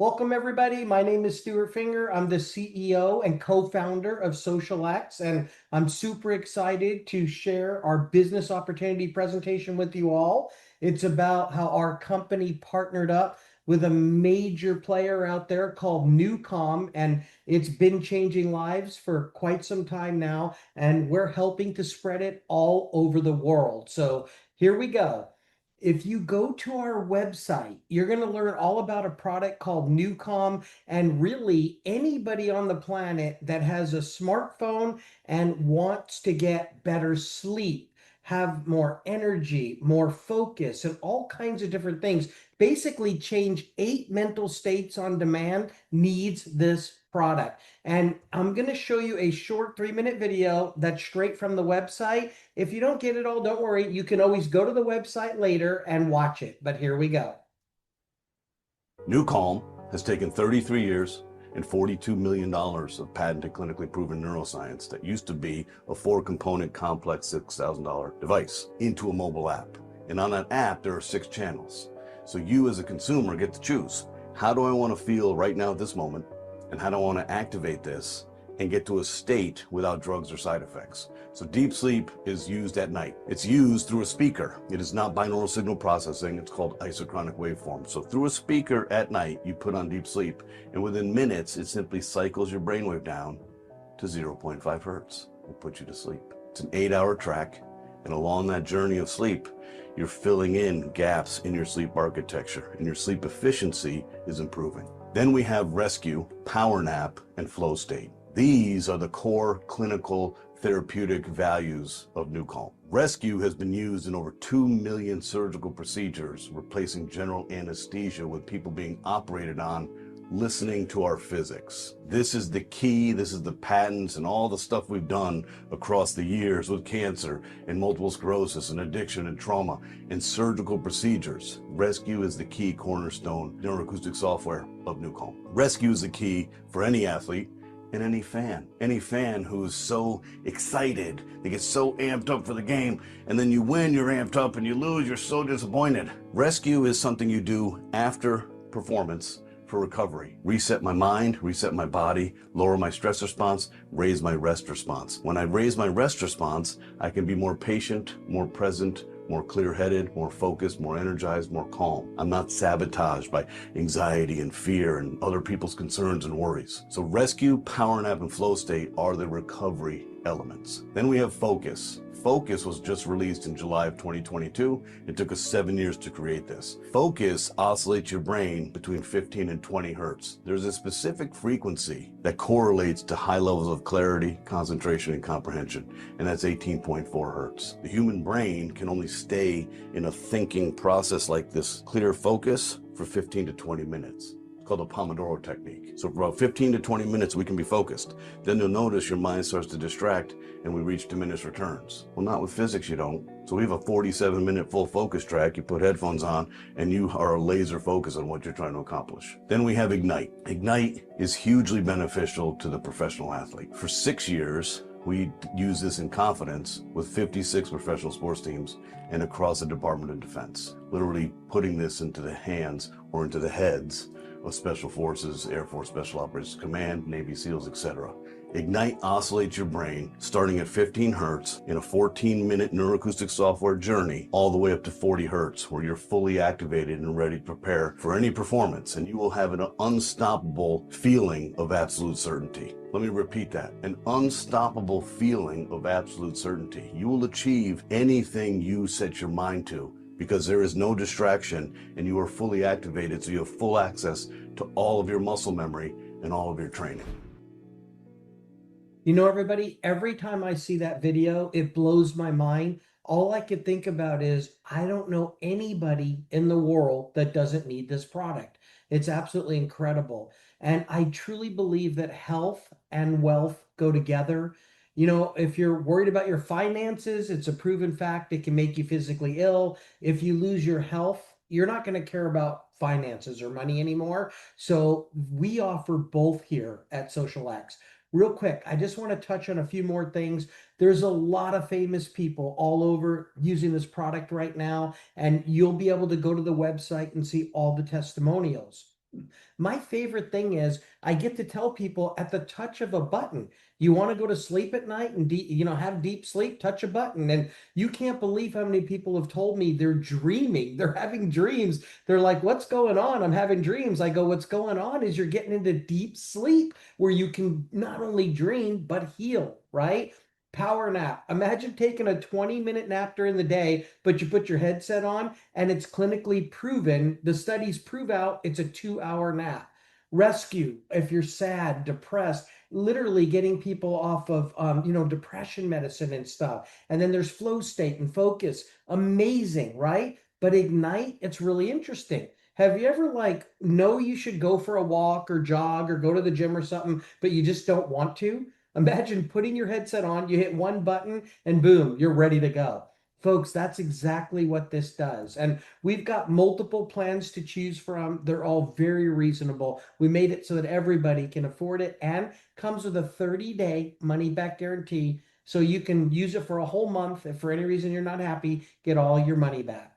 Welcome, everybody. My name is Stuart Finger. I'm the CEO and co-founder of SocialX, and I'm super excited to share our business opportunity presentation with you all. It's about how our company partnered up with a major player out there called NuCalm, and it's been changing lives for quite some time now, and we're helping to spread it all over the world. So here we go. If you go to our website, you're going to learn all about a product called NuCalm, and really anybody on the planet that has a smartphone and wants to get better sleep, have more energy, more focus, and all kinds of different things, basically change 8 mental states on demand, needs this product. And I'm going to show you a short 3-minute video that's straight from the website. If you don't get it all, don't worry. You can always go to the website later and watch it. But here we go. NuCalm has taken 33 years and $42 million of patented clinically proven neuroscience that used to be a 4-component complex $6,000 device into a mobile app. And on that app, there are 6 channels. So you as a consumer get to choose. How do I want to feel right now at this moment? And how do I want to activate this and get to a state without drugs or side effects? So deep sleep is used at night. It's used through a speaker. It is not binaural signal processing. It's called isochronic waveform. So through a speaker at night, you put on deep sleep, and within minutes, it simply cycles your brainwave down to 0.5 hertz and puts you to sleep. It's an 8-hour track, and along that journey of sleep, you're filling in gaps in your sleep architecture, and your sleep efficiency is improving. Then we have rescue, power nap, and flow state. These are the core clinical therapeutic values of NuCalm. Rescue has been used in over 2 million surgical procedures, replacing general anesthesia with people being operated on listening to our physics. This is the key, this is the patents and all the stuff we've done across the years with cancer and multiple sclerosis and addiction and trauma and surgical procedures. Rescue is the key cornerstone neuroacoustic software of NuCalm. Rescue is the key for any athlete and any fan who's so excited, they get so amped up for the game, and then you win, you're amped up, and you lose, you're so disappointed. Rescue is something you do after performance for recovery. Reset my mind, reset my body, lower my stress response, raise my rest response. When I raise my rest response, I can be more patient, more present, more clear-headed, more focused, more energized, more calm. I'm not sabotaged by anxiety and fear and other people's concerns and worries. So rescue, power nap, and flow state are the recovery elements. Then we have focus. Focus was just released in July of 2022. It took us 7 years to create this. Focus oscillates your brain between 15 and 20 hertz. There's a specific frequency that correlates to high levels of clarity, concentration, and comprehension, and that's 18.4 hertz. The human brain can only stay in a thinking process like this, clear focus, for 15 to 20 minutes. It's called the Pomodoro technique. So for about 15 to 20 minutes, we can be focused. Then you'll notice your mind starts to distract and we reach diminished returns. Well, not with physics, you don't. So we have a 47-minute full focus track. You put headphones on and you are laser focused on what you're trying to accomplish. Then we have Ignite. Ignite is hugely beneficial to the professional athlete. For 6 years, we use this in confidence with 56 professional sports teams and across the Department of Defense, literally putting this into the hands or into the heads of Special Forces, Air Force Special Operations Command, Navy SEALs, etc. Ignite oscillates your brain starting at 15 hertz in a 14-minute neuroacoustic software journey all the way up to 40 hertz where you're fully activated and ready to prepare for any performance, and you will have an unstoppable feeling of absolute certainty. Let me repeat that. An unstoppable feeling of absolute certainty. You will achieve anything you set your mind to because there is no distraction and you are fully activated, so you have full access to all of your muscle memory and all of your training. You know, everybody, every time I see that video, it blows my mind. All I could think about is, I don't know anybody in the world that doesn't need this product. It's absolutely incredible. And I truly believe that health and wealth go together. You know, if you're worried about your finances, it's a proven fact it can make you physically ill. If you lose your health, you're not going to care about finances or money anymore. So we offer both here at SocialX. Real quick, I just want to touch on a few more things. There's a lot of famous people all over using this product right now, and you'll be able to go to the website and see all the testimonials. My favorite thing is I get to tell people at the touch of a button. You want to go to sleep at night and have deep sleep, touch a button. And you can't believe how many people have told me they're dreaming. They're having dreams. They're like, "What's going on? I'm having dreams." I go, "What's going on is you're getting into deep sleep where you can not only dream but heal, right?" Power nap. Imagine taking a 20-minute nap during the day, but you put your headset on and it's clinically proven. The studies prove out it's a 2-hour nap. Rescue, if you're sad, depressed, literally getting people off of depression medicine and stuff. And then there's flow state and focus. Amazing, right? But ignite, it's really interesting. Have you ever know you should go for a walk or jog or go to the gym or something, but you just don't want to? Imagine putting your headset on, you hit one button, and boom, you're ready to go. Folks, that's exactly what this does. And we've got multiple plans to choose from. They're all very reasonable. We made it so that everybody can afford it and comes with a 30-day money back guarantee. So you can use it for a whole month. If for any reason you're not happy, get all your money back.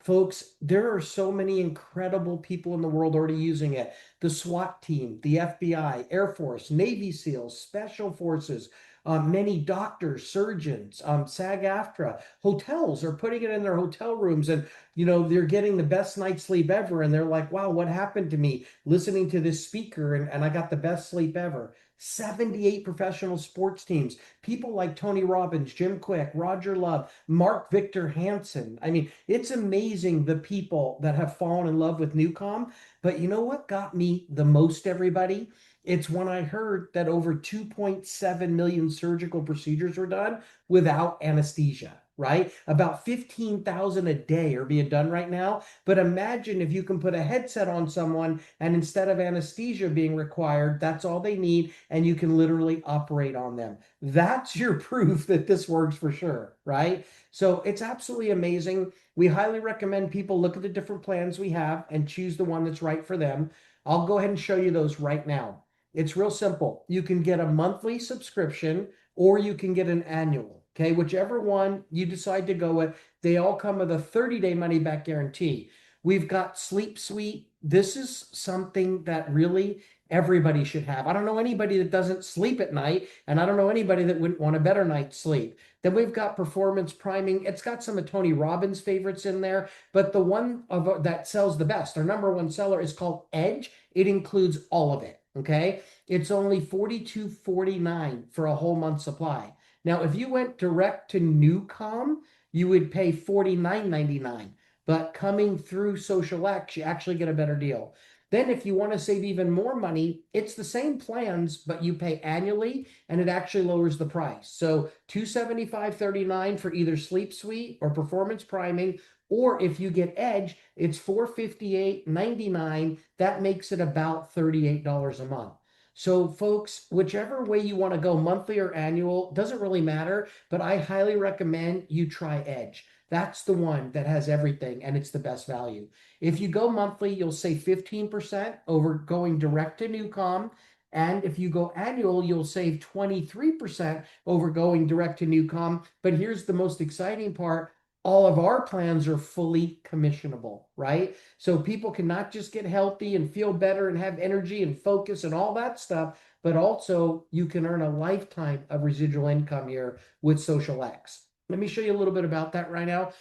Folks, there are so many incredible people in the world already using it. The SWAT team, the FBI, Air Force, Navy SEALs, Special Forces, many doctors, surgeons, SAG-AFTRA, hotels are putting it in their hotel rooms, and they're getting the best night's sleep ever. And they're like, "Wow, what happened to me listening to this speaker? And I got the best sleep ever." 78 professional sports teams, people like Tony Robbins, Jim Quick, Roger Love, Mark Victor Hansen. I mean, it's amazing the people that have fallen in love with NuCalm. But you know what got me the most, everybody? It's when I heard that over 2.7 million surgical procedures were done without anesthesia, right? About 15,000 a day are being done right now. But imagine if you can put a headset on someone and instead of anesthesia being required, that's all they need, and you can literally operate on them. That's your proof that this works for sure, right? So it's absolutely amazing. We highly recommend people look at the different plans we have and choose the one that's right for them. I'll go ahead and show you those right now. It's real simple. You can get a monthly subscription or you can get an annual. Okay, whichever one you decide to go with, they all come with a 30-day money back guarantee. We've got Sleep Suite. This is something that really everybody should have. I don't know anybody that doesn't sleep at night, and I don't know anybody that wouldn't want a better night's sleep. Then we've got Performance Priming. It's got some of Tony Robbins' favorites in there, but the one that sells the best, our number one seller, is called Edge. It includes all of it. Okay, it's only $42.49 for a whole month supply. Now, if you went direct to NuCalm, you would pay $49.99. But coming through Social X, you actually get a better deal. Then, if you want to save even more money, it's the same plans, but you pay annually, and it actually lowers the price. So $275.39 for either Sleep Suite or Performance Priming, or if you get Edge, it's $458.99. That makes it about $38 a month. So, folks, whichever way you want to go, monthly or annual, doesn't really matter, but I highly recommend you try Edge. That's the one that has everything and it's the best value. If you go monthly, you'll save 15% over going direct to NuCalm. And if you go annual, you'll save 23% over going direct to NuCalm. But here's the most exciting part. All of our plans are fully commissionable, right? So people can not just get healthy and feel better and have energy and focus and all that stuff, but also you can earn a lifetime of residual income here with Social X. Let me show you a little bit about that right now.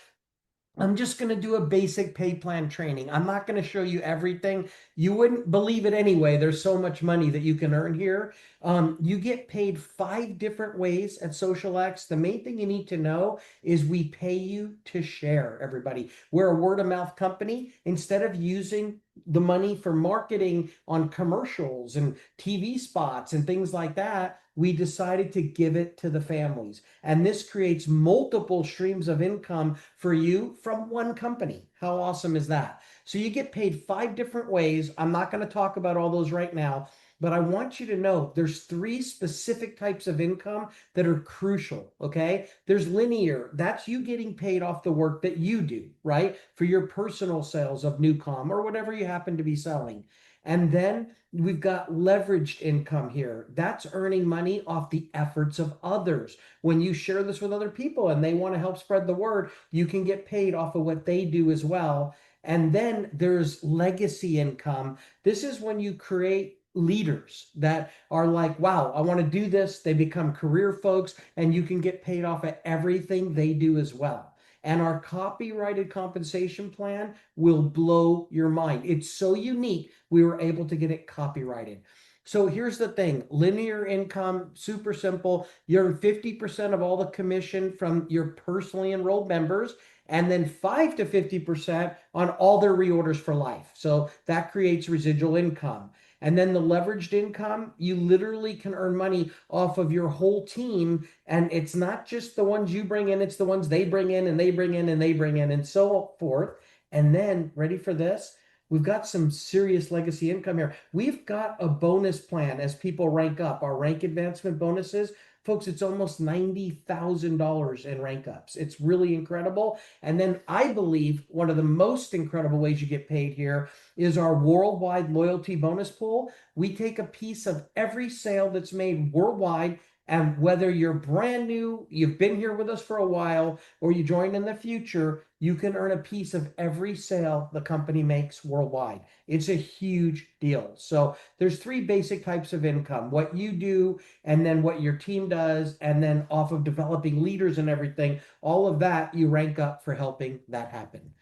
I'm just going to do a basic pay plan training. I'm not going to show you everything. You wouldn't believe it anyway. There's so much money that you can earn here. You get paid 5 different ways at Social X. The main thing you need to know is we pay you to share, everybody. We're a word of mouth company. Instead of using the money for marketing on commercials and TV spots and things like that, we decided to give it to the families. And this creates multiple streams of income for you from one company. How awesome is that? So you get paid 5 different ways. I'm not going to talk about all those right now, but I want you to know there's 3 specific types of income that are crucial. Okay. There's linear. That's you getting paid off the work that you do, right? For your personal sales of NuCalm or whatever you happen to be selling. And then we've got leveraged income here. That's earning money off the efforts of others. When you share this with other people and they want to help spread the word, you can get paid off of what they do as well. And then there's legacy income. This is when you create leaders that are like, wow, I want to do this. They become career folks, and you can get paid off at everything they do as well. And our copyrighted compensation plan will blow your mind. It's so unique. We were able to get it copyrighted. So here's the thing, linear income, super simple. You earn 50% of all the commission from your personally enrolled members, and then 5 to 50% on all their reorders for life. So that creates residual income. And then the leveraged income, you literally can earn money off of your whole team. And it's not just the ones you bring in, it's the ones they bring in and they bring in and they bring in and so forth. And then, ready for this? We've got some serious legacy income here. We've got a bonus plan as people rank up. Our rank advancement bonuses, folks, it's almost $90,000 in rank ups. It's really incredible. And then I believe one of the most incredible ways you get paid here is our worldwide loyalty bonus pool. We take a piece of every sale that's made worldwide. And whether you're brand new, you've been here with us for a while, or you join in the future, you can earn a piece of every sale the company makes worldwide. It's a huge deal. So there's three basic types of income: what you do, and then what your team does, and then off of developing leaders and everything. All of that you rank up for helping that happen.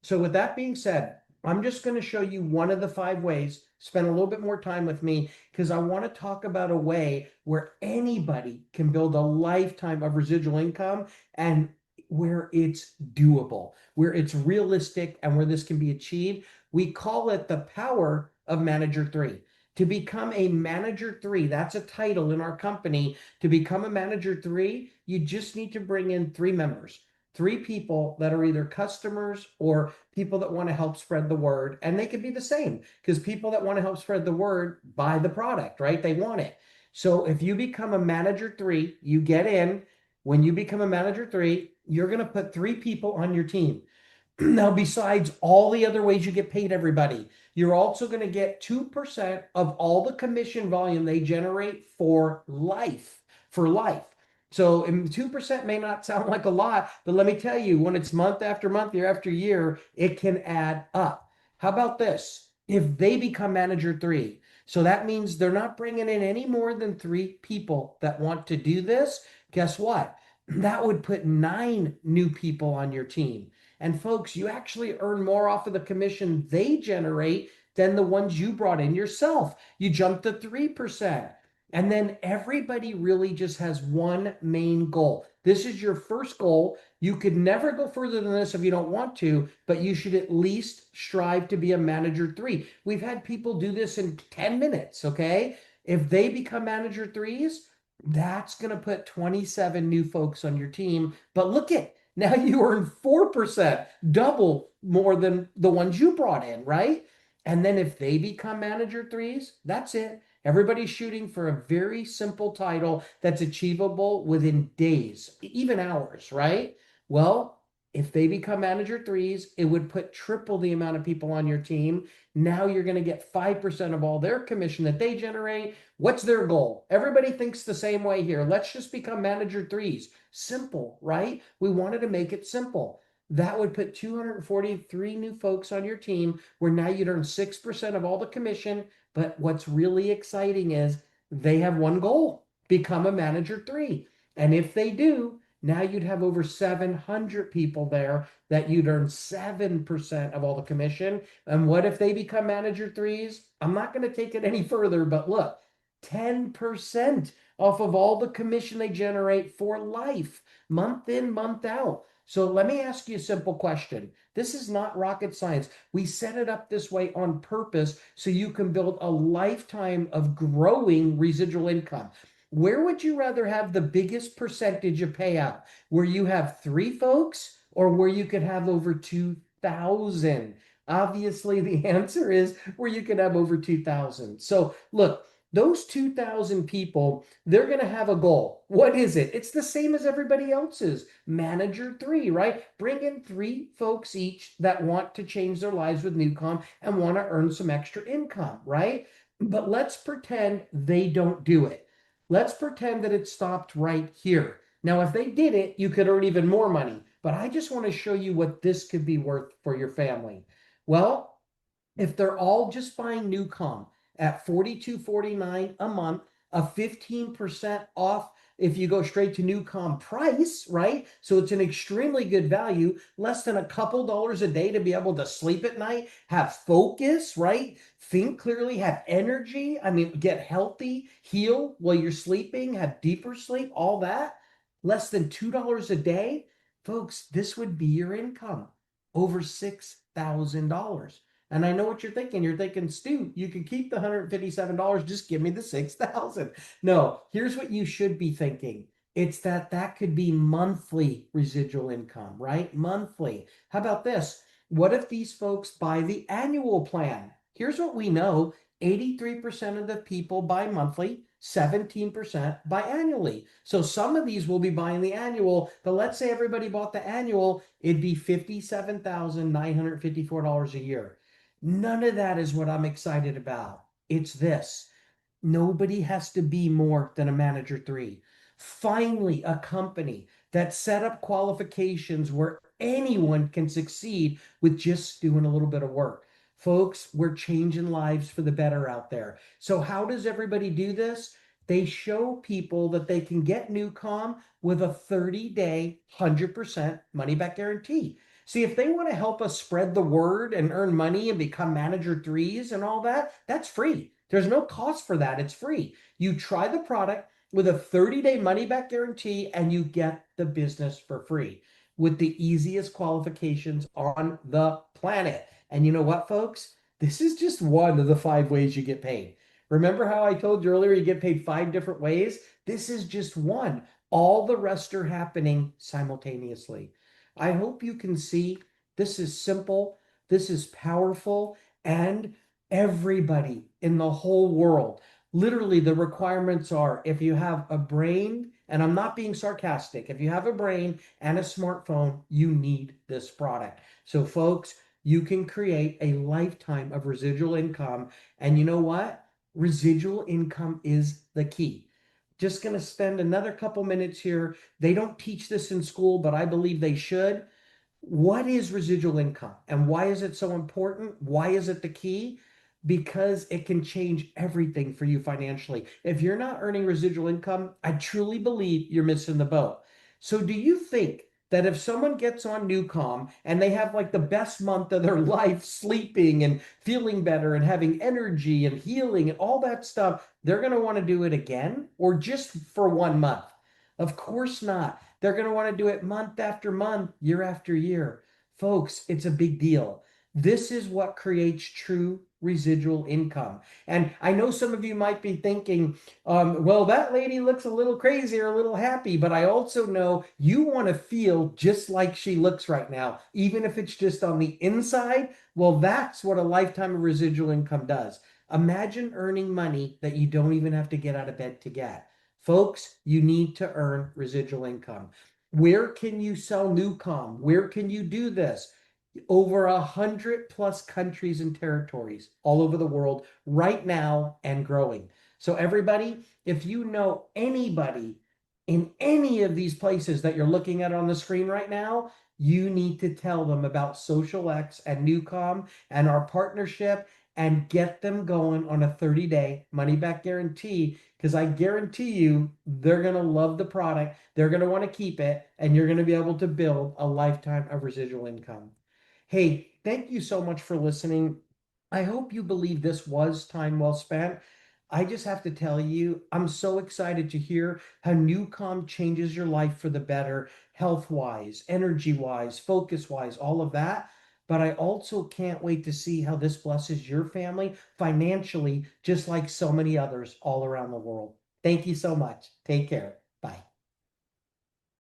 So with that being said, I'm just going to show you one of the 5 ways. Spend a little bit more time with me because I want to talk about a way where anybody can build a lifetime of residual income, and where it's doable, where it's realistic, and where this can be achieved. We call it the power of Manager 3. To become a Manager 3, that's a title in our company. To become a Manager 3, you just need to bring in 3 members. 3 people that are either customers or people that want to help spread the word. And they could be the same, because people that want to help spread the word buy the product, right? They want it. So if you become a Manager 3, you get in. When you become a Manager 3, you're going to put 3 people on your team. Now, besides all the other ways you get paid everybody, you're also going to get 2% of all the commission volume they generate for life. For life. So 2% may not sound like a lot, but let me tell you, when it's month after month, year after year, it can add up. How about this? If they become Manager 3, so that means they're not bringing in any more than 3 people that want to do this. Guess what? That would put 9 new people on your team. And folks, you actually earn more off of the commission they generate than the ones you brought in yourself. You jump to 3%. And then everybody really just has one main goal. This is your first goal. You could never go further than this if you don't want to, but you should at least strive to be a Manager 3. We've had people do this in 10 minutes, okay? If they become Manager 3s, that's going to put 27 new folks on your team. But look at, now you earn 4%, double more than the ones you brought in, right? And then if they become Manager 3s, that's it. Everybody's shooting for a very simple title that's achievable within days, even hours, right? Well, if they become Manager 3s, it would put triple the amount of people on your team. Now you're going to get 5% of all their commission that they generate. What's their goal? Everybody thinks the same way here. Let's just become Manager 3s. Simple, right? We wanted to make it simple. That would put 243 new folks on your team, where now you'd earn 6% of all the commission. But what's really exciting is they have one goal: become a Manager 3. And if they do, now you'd have over 700 people there that you'd earn 7% of all the commission. And what if they become Manager 3s? I'm not going to take it any further, but look, 10% off of all the commission they generate for life, month in, month out. So let me ask you a simple question. This is not rocket science. We set it up this way on purpose so you can build a lifetime of growing residual income. Where would you rather have the biggest percentage of payout? Where you have 3 folks, or where you could have over 2,000? Obviously, the answer is where you could have over 2,000. So look, those 2,000 people, they're going to have a goal. What is it? It's the same as everybody else's. Manager 3, right? Bring in 3 folks each that want to change their lives with NuCalm and want to earn some extra income, right? But let's pretend they don't do it. Let's pretend that it stopped right here. Now, if they did it, you could earn even more money. But I just want to show you what this could be worth for your family. Well, if they're all just buying NuCalm at 42.49 a month, a 15% off if you go straight to NuCalm price, right? So it's an extremely good value, less than a couple dollars a day to be able to sleep at night, have focus, right? Think clearly, have energy. I mean, get healthy, heal while you're sleeping, have deeper sleep, all that. Less than $2 a day. Folks, this would be your income over $6,000. And I know what you're thinking. You're thinking, Stu, you can keep the $157. Just give me the 6,000. No, here's what you should be thinking. It's that could be monthly residual income, right? Monthly. How about this? What if these folks buy the annual plan? Here's what we know. 83% of the people buy monthly, 17% buy annually. So some of these will be buying the annual, but let's say everybody bought the annual, it'd be $57,954 a year. None of that is what I'm excited about. It's this. Nobody has to be more than a manager three. Finally, a company that set up qualifications where anyone can succeed with just doing a little bit of work. Folks, we're changing lives for the better out there. So, how does everybody do this? They show people that they can get NuCalm with a 30-day, 100% money back guarantee. See, if they want to help us spread the word and earn money and become manager threes and all that, that's free. There's no cost for that. It's free. You try the product with a 30-day money back guarantee and you get the business for free with the easiest qualifications on the planet. And you know what, folks? This is just one of the 5 ways you get paid. Remember how I told you earlier you get paid 5 different ways? This is just one. All the rest are happening simultaneously. I hope you can see this is simple, this is powerful, and everybody in the whole world. Literally, the requirements are if you have a brain, and I'm not being sarcastic, if you have a brain and a smartphone, you need this product. So, folks, you can create a lifetime of residual income. And you know what? Residual income is the key. Just going to spend another couple minutes here. They don't teach this in school, but I believe they should. What is residual income and why is it so important? Why is it the key? Because it can change everything for you financially. If you're not earning residual income, I truly believe you're missing the boat. So, do you think that if someone gets on NuCalm and they have like the best month of their life sleeping and feeling better and having energy and healing and all that stuff, they're going to want to do it again or just for 1 month? Of course not. They're going to want to do it month after month, year after year. Folks, it's a big deal. This is what creates true residual income. And I know some of you might be thinking, well, that lady looks a little crazy or a little happy, but I also know you want to feel just like she looks right now, even if it's just on the inside. Well, that's what a lifetime of residual income does. Imagine earning money that you don't even have to get out of bed to get. Folks, you need to earn residual income. Where can you sell NuCalm? Where can you do this? Over 100+ countries and territories all over the world right now and growing. So, everybody, if you know anybody in any of these places that you're looking at on the screen right now, you need to tell them about Social X and NuCalm and our partnership and get them going on a 30-day money back guarantee because I guarantee you they're going to love the product, they're going to want to keep it, and you're going to be able to build a lifetime of residual income. Hey, thank you so much for listening. I hope you believe this was time well spent. I just have to tell you, I'm so excited to hear how NuCalm changes your life for the better, health wise, energy wise, focus wise, all of that. But I also can't wait to see how this blesses your family financially, just like so many others all around the world. Thank you so much. Take care. Bye.